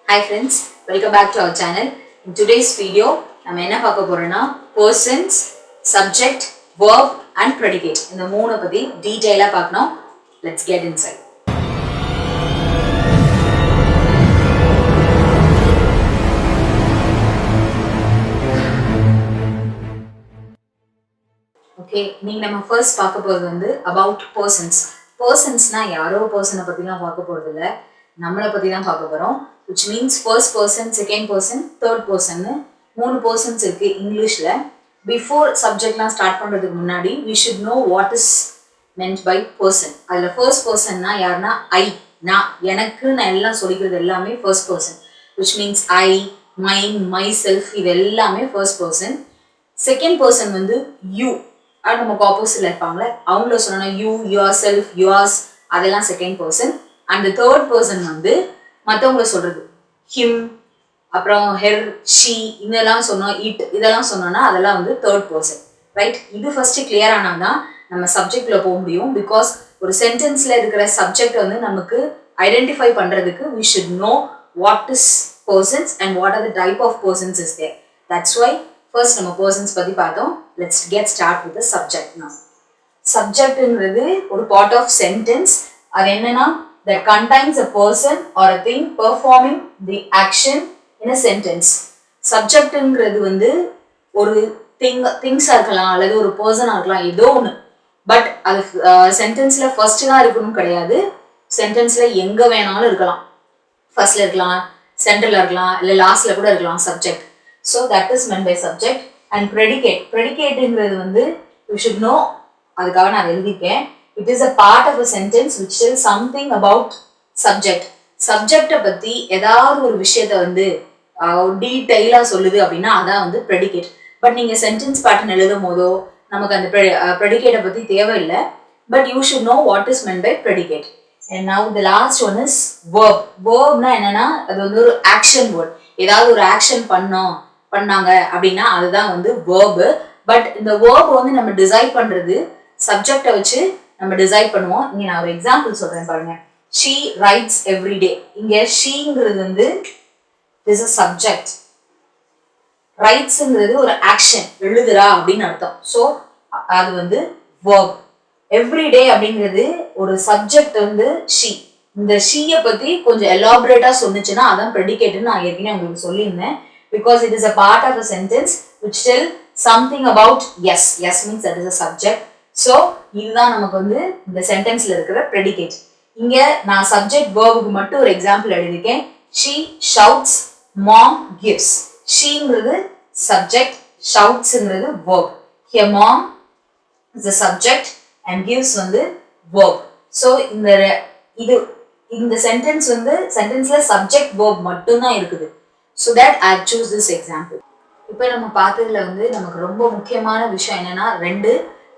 Hi friends, welcome back to our channel. In today's video, நம்ம என்ன பார்க்க போறோம்னா persons, subject, verb and predicate இந்த மூணு பத்தி டீடைலா பார்க்கணும். Let's get inside. Okay, நீங்க நம்ம first பார்க்க போறது வந்து about persons. Personsனா யாரோ பர்சனை பத்திலாம் பார்க்க போறது இல்ல. நம்மளை பத்தி தான் பார்க்க போறோம். Which means first person, second person, third person மூணு persons இருக்கு இங்கிலீஷ்ல. Before subjectலாம் ஸ்டார்ட் பண்றதுக்கு முன்னாடி we should know what is meant by person. அதுல first personனா யாருன்னா I, நான், எனக்கு நான் எல்லாம் சொல்லிக்கிறது எல்லாமே first person. Which means I, mine, myself இது எல்லாமே first person. Second person வந்து you. அது நமக்கு ஆப்போசிட்ல இருப்பாங்களே அவங்கள சொன்னா you, yourself, yours அதெல்லாம் second person. And the third person வந்து மற்றவங்கள சொல்றது him, அப்புறம் her, she இதெல்லாம் சொன்னோம் it இதெல்லாம் சொன்னோம்னா அதெல்லாம் வந்து third person, ரைட்? இது ஃபர்ஸ்ட் கிளியர் ஆனாதான் நம்ம சப்ஜெக்ட்ல போக முடியும். பிகாஸ் ஒரு சென்டென்ஸ்ல இருக்கிற சப்ஜெக்ட் வந்து நமக்கு ஐடென்டிஃபை பண்றதுக்கு we should know what is persons and what are the type of persons is there. That's why first நம்ம persons பத்தி பார்த்தோம். Let's get start with the subject now. Subjectங்கிறது ஒரு part of sentence. அது என்னன்னா that contains a person or a thing performing the action in a sentence. Subjectங்கிறது வந்து ஒரு things இருக்கலாம் அல்லது ஒரு person இருக்கலாம் ஏதோ ஒன்று. பட் அது சென்டென்ஸ்ல ஃபர்ஸ்ட் தான் இருக்கணும் கிடையாது. சென்டென்ஸ்ல எங்க வேணாலும் இருக்கலாம். ஃபர்ஸ்ட்ல இருக்கலாம், சென்டர்ல இருக்கலாம், இல்ல லாஸ்ட்ல கூட இருக்கலாம் subject. So that is meant by subject. And predicate. Predicateங்கிறது வந்து you should know, அதுக்காக நான் எழுதிருக்கேன். It is a part of a sentence which tells something about subject. சப்ஜெக்டை பத்தி ஏதாவது ஒரு விஷயத்த வந்து டீட்டெயிலா சொல்லுது அப்படின்னா அதான் வந்து predicate. பட் நீங்க சென்டென்ஸ் பேட்டர்ன் எழுதும் போதோ நமக்கு அந்த predicate பத்தி தேவையில்லை. But you should know what is meant by predicate. And now the last one is verb. Verbனா என்னன்னா அது வந்து ஒரு ஆக்ஷன் வேர்ட். ஏதாவது ஒரு ஆக்ஷன் பண்ணாங்க அப்படின்னா அதுதான் வந்து verb. பட் இந்த verb வந்து நம்ம டிசைட் பண்றது சப்ஜெக்டை வச்சு நம்ம டிசைட் பண்ணுவோம். இங்க நான் ஒரு எக்ஸாம்பிள் சொல்றேன் பாருங்க. She writes every day. இங்க sheங்கிறது வந்து is a subject. writesங்கிறது ஒரு ஆக்ஷன், எழுதுறா அப்படின்னு அர்த்தம். ஸோ அது வந்து verb. everyday அப்படிங்கிறது ஒரு சப்ஜெக்ட் வந்து she. இந்த she-ய பத்தி கொஞ்சம் எலாபரேட்டா சொன்னுச்சுன்னா அதான் predicateன்னு நான் ஏற்கனவே உங்களுக்கு சொல்லியிருந்தேன். Because it is a part of a sentence which tell something about yes. Yes means that is a subject. So இதுதான் நமக்கு வந்து இந்த சென்டென்ஸ்ல இருக்கிற predicate. இங்க நான் சப்ஜெக்ட் வேர்புக்கு மட்டும் ஒரு எக்ஸாம்பிள் எழுதிருக்கேன். She shouts, mom gives. Sheங்கிறது subject, shoutsங்கிறது verb. Here mom is the subject and gives வந்து verb. So இந்த சென்டென்ஸ் வந்து சென்டென்ஸ்ல சப்ஜெக்ட் verb மட்டும் தான் இருக்குது. So that I choose this example. இப்போ நம்ம பார்த்ததுல வந்து நமக்கு ரொம்ப முக்கியமான விஷயம் என்னன்னா ரெண்டு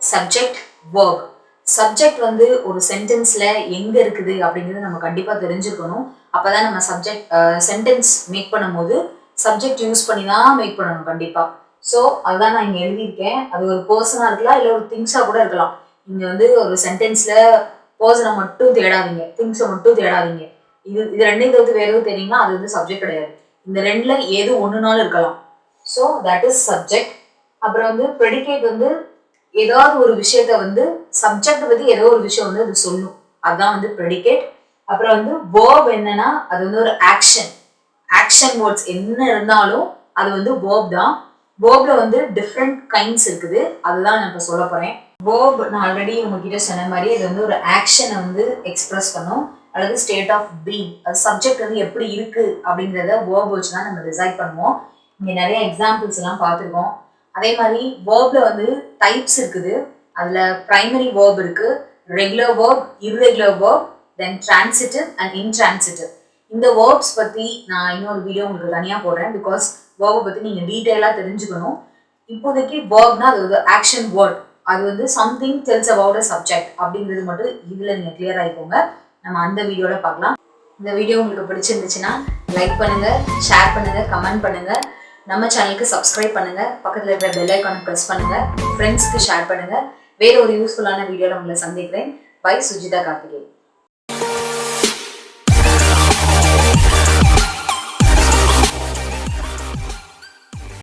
சப்ஜெக்ட் verb. சப்ஜெக்ட் வந்து ஒரு சென்டென்ஸ்ல எங்க இருக்குது அப்படிங்கிறது நம்ம கண்டிப்பா தெரிஞ்சுக்கணும். அப்பதான் நம்ம சப்ஜெக்ட் சென்டென்ஸ் மேக் பண்ணும்போது சப்ஜெக்ட் யூஸ் பண்ணி தான் மேக் பண்ணணும் கண்டிப்பா. ஸோ அதுதான் நான் இங்க எழுதியிருக்கேன். அது ஒரு பர்சனா இருக்கலாம் இல்லை ஒரு திங்ஸா கூட இருக்கலாம். இங்க வந்து ஒரு சென்டென்ஸ்ல பர்சனை மட்டும் தேடாதீங்க, திங்ஸை மட்டும் தேடாதீங்க. இது ரெண்டையும் தவிர்த்து வேற எதுவும் தெரியுங்கன்னா அது வந்து சப்ஜெக்ட் கிடையாது. இந்த ரெண்டுல ஏது ஒண்ணுனாலும் இருக்கலாம். So that is subject. அப்புறம் வந்து ப்ரெடிகேட் வந்து ஏதாவது ஒரு விஷயத்த வந்து சப்ஜெக்ட் பத்தி ஏதோ ஒரு விஷயம் வந்து அது சொல்லும், அதுதான் வந்து ப்ரெடிகேட். அப்புறம் வந்து verb என்னன்னா அது வந்து ஒரு ஆக்ஷன் வேர்ட்ஸ் என்ன இருந்தாலும் அது வந்து verb தான். verbல வந்து டிஃப்ரெண்ட் கைண்ட்ஸ் இருக்குது, அதுதான் நான் இப்போ சொல்ல போறேன். verb நான் ஆல்ரெடி உங்ககிட்ட சொன்ன மாதிரி அது வந்து ஒரு ஆக்ஷனை வந்து எக்ஸ்பிரஸ் பண்ணும் அல்லது ஸ்டேட் ஆஃப் பீயிங். அது சப்ஜெக்ட் வந்து எப்படி இருக்கு அப்படிங்கிறத verb வச்சு தான் நம்ம டிசைட் பண்ணுவோம். இங்க நிறைய எக்ஸாம்பிள்ஸ் எல்லாம் பார்த்துருக்கோம். அதே மாதிரி வேர்ப்ல வந்து டைப்ஸ் இருக்குது. அதுல பிரைமரி வேர்ப் இருக்கு, regular verb, irregular verb, then transitive and intransitive. இந்த வேர்ப்ஸ் பத்தி நான் இன்னொரு வீடியோ உங்களுக்கு தனியா போடுறேன். பிகாஸ் வேர்பை பத்தி நீங்க டீட்டெயிலா தெரிஞ்சுக்கணும். இப்போதைக்கு வேர்ப்னா அது ஒரு ஆக்ஷன் வேர்ட். அது வந்து சம்திங் டெல்ஸ் அபவுட் அ சப்ஜெக்ட் அப்படிங்கிறது மட்டும் இதுல நீங்க கிளியர் ஆயிக்கோங்க. நம்ம அந்த வீடியோல பார்க்கலாம். இந்த வீடியோ உங்களுக்கு பிடிச்சிருந்துச்சுன்னா லைக் பண்ணுங்க, ஷேர் பண்ணுங்க, கமெண்ட் பண்ணுங்க. நம்ம சேனலுக்கு சப்ஸ்கிரைப் பண்ணுங்க, பக்கத்துல இருக்கிற பெல் ஐகானை பிரஸ் பண்ணுங்க, ஃப்ரெண்ட்ஸ்க்கு ஷேர் பண்ணுங்க. வேற ஒரு யூஸ்ஃபுல்லான வீடியோல உங்களை சந்திக்கிறேன். பை சுஜிதா கார்த்திகேயன்.